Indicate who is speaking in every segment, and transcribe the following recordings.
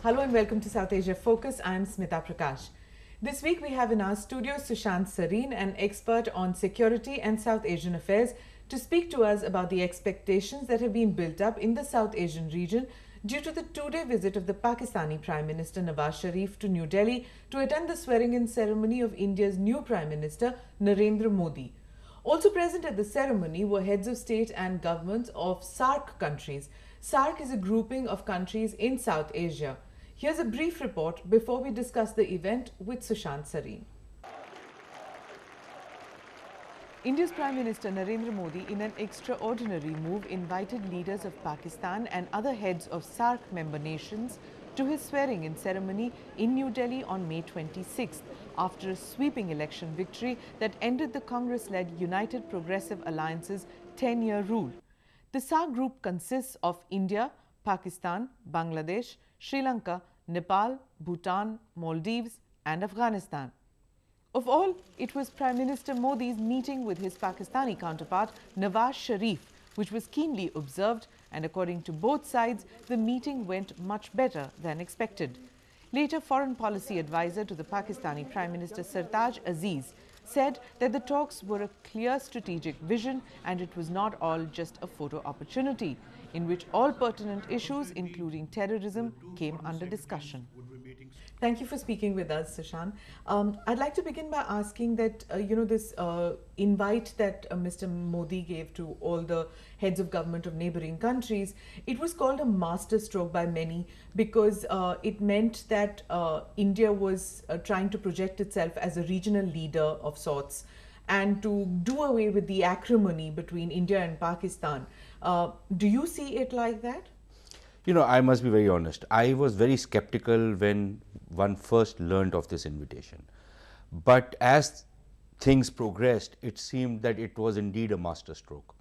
Speaker 1: Hello and welcome to South Asia Focus. I'm Smita Prakash. This week we have in our studio Sushant Sareen, an expert on security and South Asian affairs, to speak to us about the expectations that have been built up in the South Asian region due to the two-day visit of the Pakistani Prime Minister Nawaz Sharif to New Delhi to attend the swearing-in ceremony of India's new Prime Minister Narendra Modi. Also present at the ceremony were heads of state and governments of SAARC countries. SAARC is a grouping of countries in South Asia. Here's a brief report before we discuss the event with Sushant Sareen. India's Prime Minister Narendra Modi, in an extraordinary move, invited leaders of Pakistan and other heads of SAARC member nations to his swearing-in ceremony in New Delhi on May 26th, after a sweeping election victory that ended the Congress-led United Progressive Alliance's 10-year rule. The SAARC group consists of India, Pakistan, Bangladesh, Sri Lanka, Nepal, Bhutan, Maldives and Afghanistan. Of all, it was Prime Minister Modi's meeting with his Pakistani counterpart Nawaz Sharif which was keenly observed, and according to both sides, the meeting went much better than expected. Later, Foreign Policy Advisor to the Pakistani Prime Minister Sartaj Aziz said that the talks were a clear strategic vision and it was not all just a photo opportunity, in which all pertinent issues, including terrorism, came under discussion. Thank you for speaking with us, Sushant. I'd like to begin by asking that, this invite that Mr. Modi gave to all the heads of government of neighboring countries, it was called a masterstroke by many because it meant that India was trying to project itself as a regional leader of sorts and to do away with the acrimony between India and Pakistan. Do you see it like that?
Speaker 2: You know, I must be very honest. I was very skeptical when one first learned of this invitation. But as things progressed, it seemed that it was indeed a masterstroke.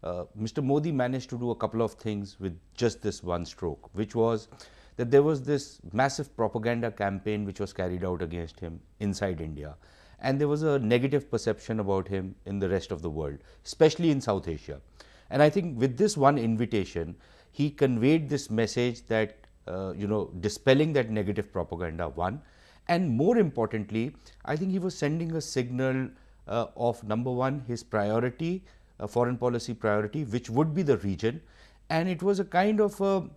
Speaker 2: Mr. Modi managed to do a couple of things with just this one stroke, which was that there was this massive propaganda campaign which was carried out against him inside India. And there was a negative perception about him in the rest of the world, especially in South Asia. And I think with this one invitation, he conveyed this message that, dispelling that negative propaganda, one. And more importantly, I think he was sending a signal of, number one, his priority, foreign policy priority, which would be the region. And it was a kind of a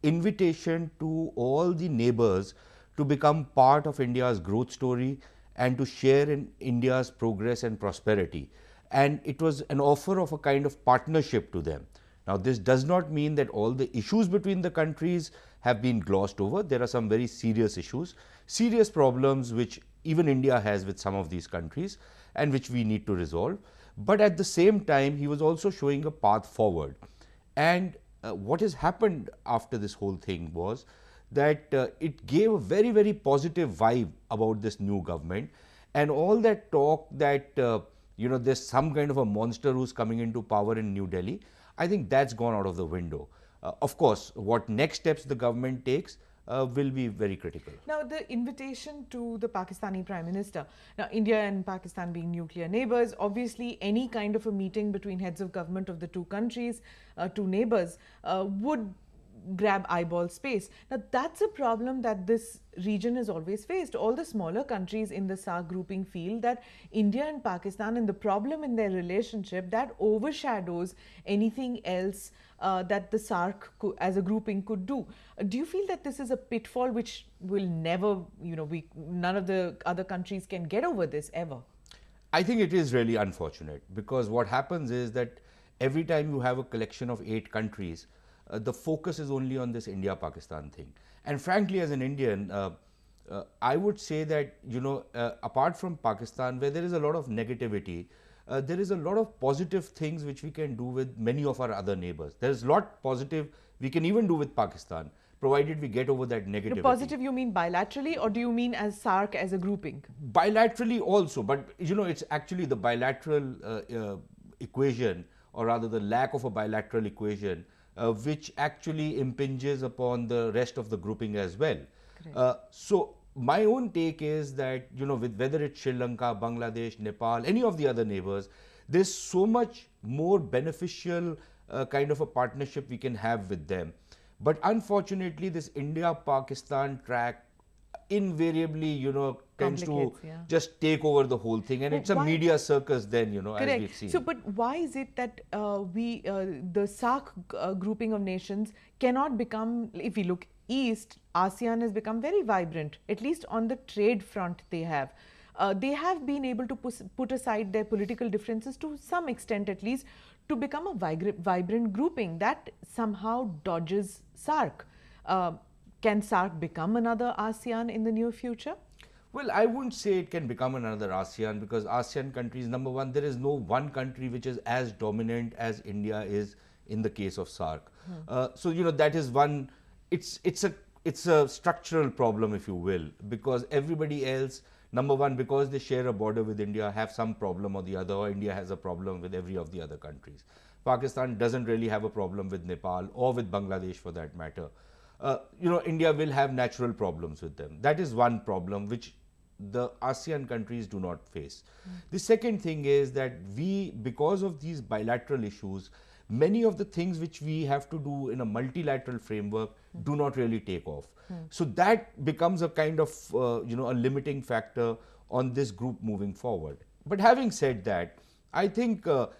Speaker 2: invitation to all the neighbors to become part of India's growth story and to share in India's progress and prosperity. And it was an offer of a kind of partnership to them. Now, this does not mean that all the issues between the countries have been glossed over. There are some very serious issues, serious problems which even India has with some of these countries and which we need to resolve. But at the same time, he was also showing a path forward. And what has happened after this whole thing was that it gave a very, very positive vibe about this new government. And all that talk that, there's some kind of a monster who's coming into power in New Delhi, I think that's gone out of the window. Of course, what next steps the government takes will be very critical.
Speaker 1: Now, the invitation to the Pakistani Prime Minister. Now, India and Pakistan being nuclear neighbors, obviously any kind of a meeting between heads of government of the two countries, two neighbors, would grab eyeball space. Now, that's a problem that this region has always faced. All the smaller countries in the SAARC grouping feel that India and Pakistan and the problem in their relationship that overshadows anything else that the SAARC as a grouping could do. Do you feel that this is a pitfall which will never, none of the other countries can get over this ever?
Speaker 2: I think it is really unfortunate because what happens is that every time you have a collection of 8 countries, the focus is only on this India-Pakistan thing. And frankly, as an Indian, I would say that, apart from Pakistan, where there is a lot of negativity, there is a lot of positive things which we can do with many of our other neighbors. There is a lot positive we can even do with Pakistan, provided we get over that negativity.
Speaker 1: The positive you mean bilaterally, or do you mean as SAARC as a grouping?
Speaker 2: Bilaterally also, but it's actually the bilateral equation, or rather the lack of a bilateral equation, which actually impinges upon the rest of the grouping as well. So my own take is that, with whether it's Sri Lanka, Bangladesh, Nepal, any of the other neighbors, there's so much more beneficial kind of a partnership we can have with them. But unfortunately, this India-Pakistan track invariably, tends to
Speaker 1: Complicates, yeah.
Speaker 2: just take over the whole thing, and
Speaker 1: Well,
Speaker 2: it's a
Speaker 1: why-
Speaker 2: media circus then, as
Speaker 1: Correct.
Speaker 2: we've seen.
Speaker 1: So, but why is it that the SAARC grouping of nations cannot become, if we look east, ASEAN has become very vibrant, at least on the trade front they have. They have been able to put aside their political differences to some extent at least to become a vibrant grouping that somehow dodges SAARC. Can SAARC become another ASEAN in the near future?
Speaker 2: Well, I wouldn't say it can become another ASEAN, because ASEAN countries, number one, there is no one country which is as dominant as India is in the case of SAARC. So that is one. It's a structural problem, if you will, because everybody else, number one, because they share a border with India, have some problem or the other, or India has a problem with every of the other countries. Pakistan doesn't really have a problem with Nepal or with Bangladesh for that matter. India will have natural problems with them. That is one problem which the ASEAN countries do not face. The second thing is that we, because of these bilateral issues, many of the things which we have to do in a multilateral framework do not really take off. So that becomes a kind of, a limiting factor on this group moving forward. But having said that, I think, not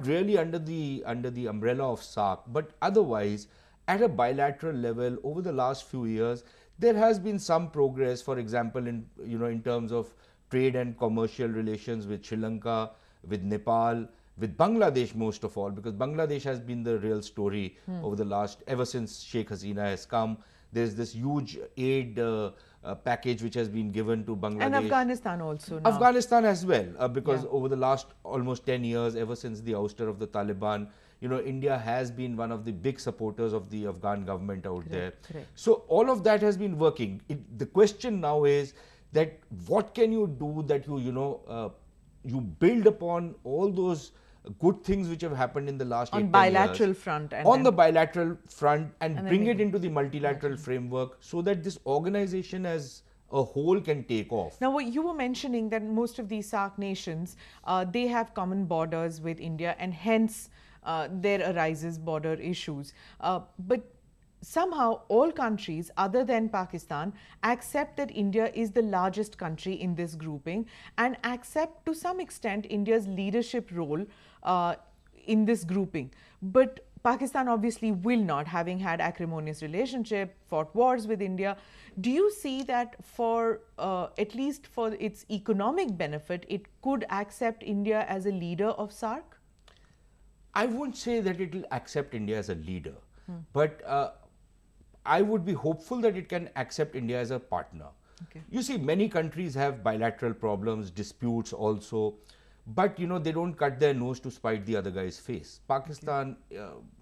Speaker 2: really under the umbrella of SAARC, but otherwise, at a bilateral level, over the last few years, there has been some progress. For example, in terms of trade and commercial relations with Sri Lanka, with Nepal, with Bangladesh most of all, because Bangladesh has been the real story over the last, ever since Sheikh Hasina has come. There's this huge aid package which has been given to Bangladesh.
Speaker 1: And Afghanistan also now.
Speaker 2: Afghanistan as well, because over the last almost 10 years, ever since the ouster of the Taliban, India has been one of the big supporters of the Afghan government out there.
Speaker 1: Correct.
Speaker 2: So all of that has been working. The question now is that what can you do that you build upon all those good things which have happened in the last 8-10 years.
Speaker 1: On bilateral front.
Speaker 2: On the bilateral front, and
Speaker 1: then
Speaker 2: bring it
Speaker 1: maybe
Speaker 2: into the multilateral framework, so that this organization as a whole can take off.
Speaker 1: Now, what you were mentioning that most of these SAARC nations, they have common borders with India, and hence there arises border issues. But somehow all countries other than Pakistan accept that India is the largest country in this grouping and accept to some extent India's leadership role in this grouping. But Pakistan obviously will not, having had acrimonious relationship, fought wars with India. Do you see that for at least for its economic benefit, it could accept India as a leader of SAARC?
Speaker 2: I won't say that it will accept India as a leader, but I would be hopeful that it can accept India as a partner.
Speaker 1: Okay.
Speaker 2: You see, many countries have bilateral problems, disputes also, but they don't cut their nose to spite the other guy's face. Pakistan,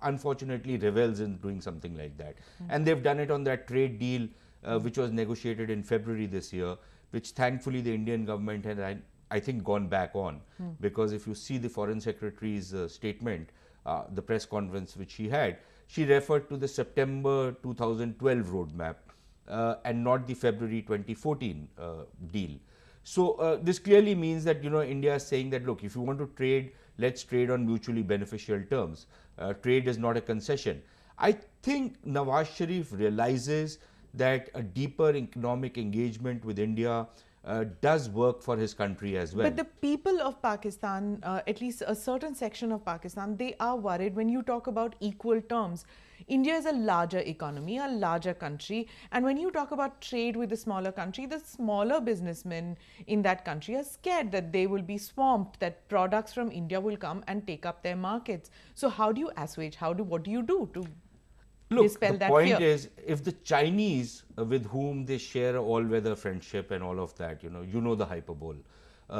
Speaker 2: unfortunately, revels in doing something like that. And they've done it on that trade deal which was negotiated in February this year, which thankfully the Indian government had, I think, gone back on. Because if you see the Foreign Secretary's statement, the press conference which she had, she referred to the September 2012 roadmap and not the February 2014 deal. So this clearly means that India is saying that, look, if you want to trade, let's trade on mutually beneficial terms. Trade is not a concession. I think Nawaz Sharif realizes that a deeper economic engagement with India does work for his country as well.
Speaker 1: But the people of Pakistan, at least a certain section of Pakistan, they are worried when you talk about equal terms. India is a larger economy, a larger country, and when you talk about trade with a smaller country, the smaller businessmen in that country are scared that they will be swamped, that products from India will come and take up their markets. So how do you assuage, what do you do to dispel
Speaker 2: the
Speaker 1: that
Speaker 2: point
Speaker 1: fear?
Speaker 2: is, if the Chinese, with whom they share a all-weather friendship and all of that, the hyperbole,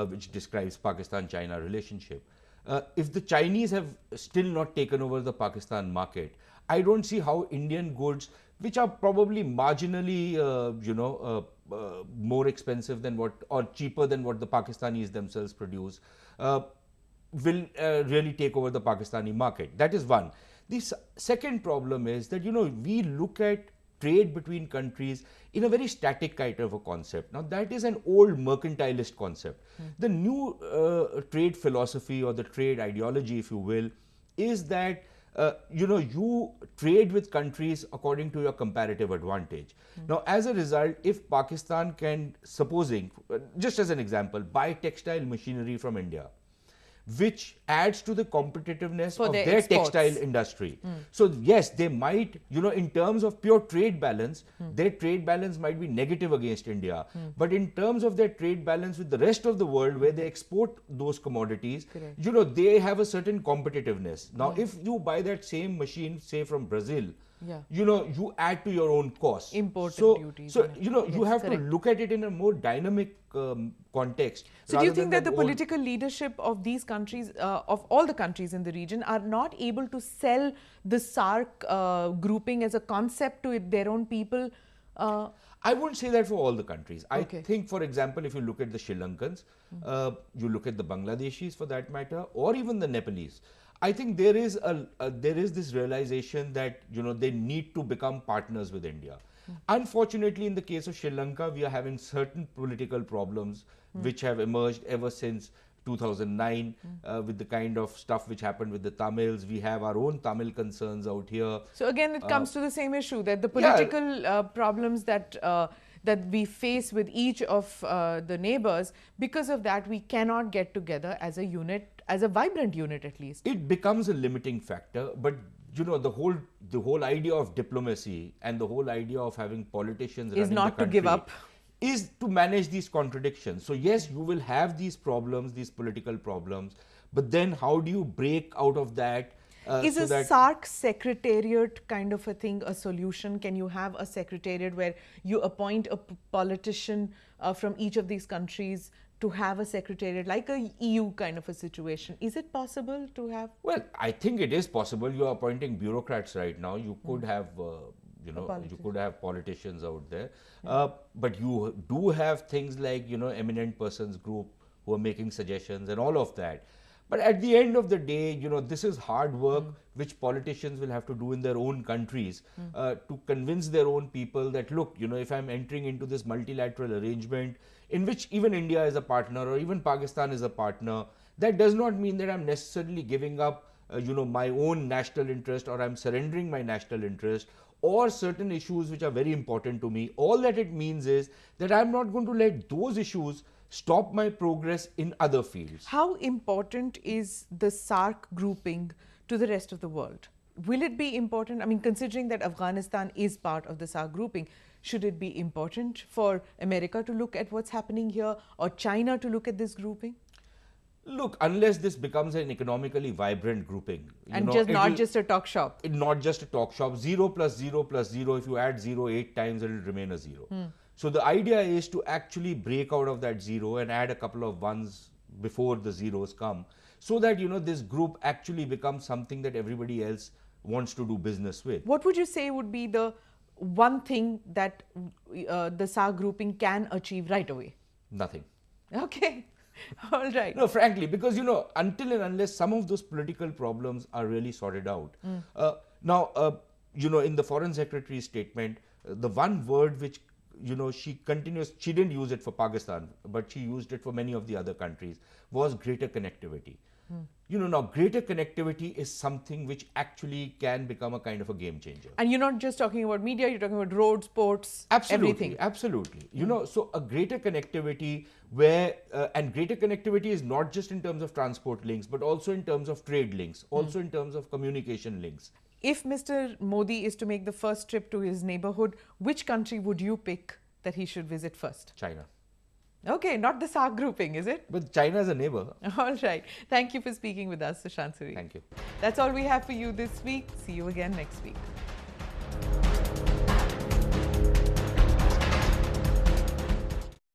Speaker 2: which describes Pakistan-China relationship. If the Chinese have still not taken over the Pakistan market, I don't see how Indian goods, which are probably marginally, more expensive than or cheaper than what the Pakistanis themselves produce, will really take over the Pakistani market. That is one. The second problem is that, we look at trade between countries in a very static kind of a concept. Now, that is an old mercantilist concept. The new trade philosophy or the trade ideology, if you will, is that you trade with countries according to your comparative advantage. Now, as a result, if Pakistan can, supposing, just as an example, buy textile machinery from India, which adds to the competitiveness of their textile industry. So yes, they might, in terms of pure trade balance, their trade balance might be negative against India. But in terms of their trade balance with the rest of the world, where they export those commodities, they have a certain competitiveness. Now, if you buy that same machine, say from Brazil, you add to your own costs.
Speaker 1: Imported duties.
Speaker 2: So, you have to look at it in a more dynamic context.
Speaker 1: So do you think that the political leadership of these countries, of all the countries in the region, are not able to sell the SAARC grouping as a concept to their own people?
Speaker 2: I wouldn't say that for all the countries. I think, for example, if you look at the Sri Lankans, you look at the Bangladeshis for that matter, or even the Nepalese, I think there is this realization that they need to become partners with India. Unfortunately, in the case of Sri Lanka, we are having certain political problems which have emerged ever since 2009 with the kind of stuff which happened with the Tamils. We have our own Tamil concerns out here.
Speaker 1: So again, it comes to the same issue, that the political problems that we face with each of the neighbors, because of that we cannot get together as a unit, as a vibrant unit at least.
Speaker 2: It becomes a limiting factor, but the whole idea of diplomacy and the whole idea of having politicians
Speaker 1: is not to give up,
Speaker 2: is to manage these contradictions. So yes, you will have these problems, these political problems, but then how do you break out of that?
Speaker 1: Is a SAARC secretariat kind of a thing a solution? Can you have a secretariat where you appoint a politician from each of these countries to have a secretariat, like a EU kind of a situation? Is it possible to have?
Speaker 2: Well, I think it is possible. You are appointing bureaucrats right now. You could have, you could have politicians out there. But you do have things like, eminent persons group who are making suggestions and all of that. But at the end of the day, this is hard work which politicians will have to do in their own countries to convince their own people that, look, if I'm entering into this multilateral arrangement in which even India is a partner or even Pakistan is a partner, that does not mean that I'm necessarily giving up, my own national interest, or I'm surrendering my national interest, or certain issues which are very important to me. All that it means is that I'm not going to let those issues stop my progress in other fields.
Speaker 1: How important is the SAARC grouping to the rest of the world? Will it be important? I mean, considering that Afghanistan is part of the SAARC grouping, should it be important for America to look at what's happening here, or China to look at this grouping?
Speaker 2: Look, unless this becomes an economically vibrant grouping.
Speaker 1: And not just a talk shop.
Speaker 2: Not just a talk shop. 0 plus 0 plus 0, if you add 0 8 times, it will remain a 0. So the idea is to actually break out of that 0 and add a couple of ones before the zeros come, so that this group actually becomes something that everybody else wants to do business with.
Speaker 1: What would you say would be the one thing that the SAARC grouping can achieve right away?
Speaker 2: Nothing.
Speaker 1: Okay. All right.
Speaker 2: No, frankly, because until and unless some of those political problems are really sorted out. Now, in the Foreign Secretary's statement, the one word which she didn't use it for Pakistan, but she used it for many of the other countries, was greater connectivity. Now greater connectivity is something which actually can become a kind of a game changer.
Speaker 1: And you're not just talking about media, you're talking about roads, ports, everything.
Speaker 2: Absolutely. So a greater connectivity where, and greater connectivity is not just in terms of transport links, but also in terms of trade links, also in terms of communication links.
Speaker 1: If Mr. Modi is to make the first trip to his neighborhood, which country would you pick that he should visit first?
Speaker 2: China.
Speaker 1: Okay, not the SAARC grouping, is it?
Speaker 2: But China is a neighbor.
Speaker 1: All right. Thank you for speaking with us, Sushant Suri.
Speaker 2: Thank you.
Speaker 1: That's all we have for you this week. See you again next week.